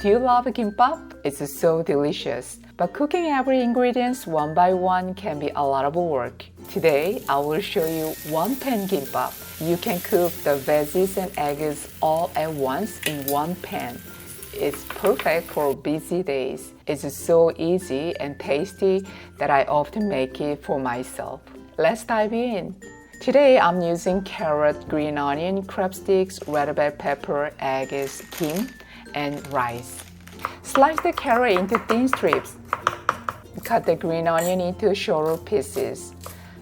Do you love kimbap? It's so delicious. But cooking every ingredient one by one can be a lot of work. Today, I will show you one-pan kimbap. You can cook the veggies and eggs all at once in one pan. It's perfect for busy days. It's so easy and tasty that I often make it for myself. Let's dive in. Today I'm using carrot, green onion, crab sticks, red bell pepper, eggs, kim, and rice. Slice the carrot into thin strips. Cut the green onion into shorter pieces.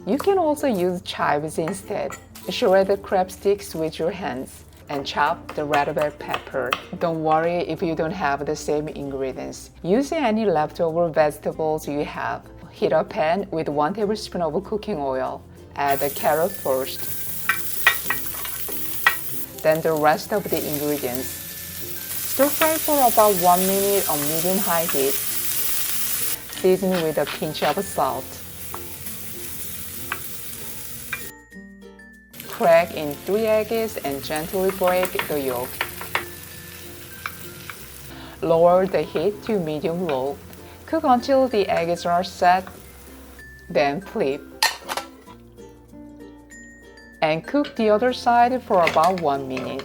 You can also use chives instead. Shred the crab sticks with your hands and chop the red bell pepper. Don't worry if you don't have the same ingredients. Use any leftover vegetables you have. Heat a pan with 1 tablespoon of cooking oil. Add the carrot first, then the rest of the ingredients. Stir fry for about 1 minute on medium-high heat. Season with a pinch of salt. Crack in 3 eggs and gently break the yolk. Lower the heat to medium-low. Cook until the eggs are set, then flip. And cook the other side for about 1 minute.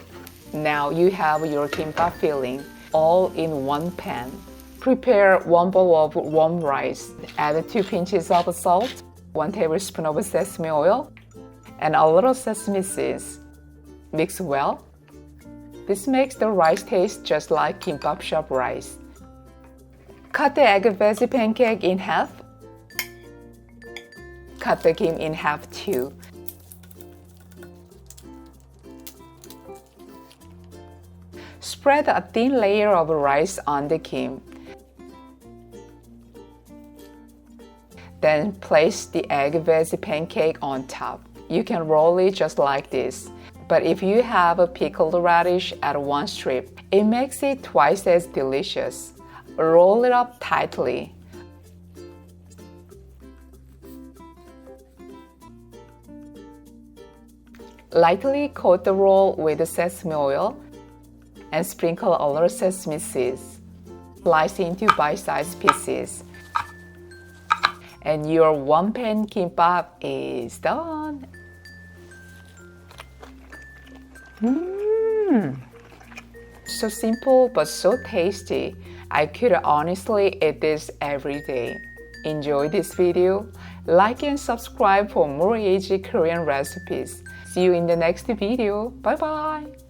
Now you have your kimbap filling, all in one pan. Prepare 1 bowl of warm rice. Add 2 pinches of salt, 1 tablespoon of sesame oil, and a little sesame seeds. Mix well. This makes the rice taste just like kimbap shop rice. Cut the egg veggie pancake in half. Cut the kim in half too. Spread a thin layer of rice on the kim. Then place the egg veggie pancake on top. You can roll it just like this. But if you have a pickled radish at 1 strip, it makes it twice as delicious. Roll it up tightly. Lightly coat the roll with sesame oil and sprinkle a little sesame seeds. Slice into bite-sized pieces. And your one-pan kimbap is done. So simple but so tasty. I could honestly eat this every day. Enjoy this video? Like and subscribe for more easy Korean recipes. See you in the next video. Bye bye!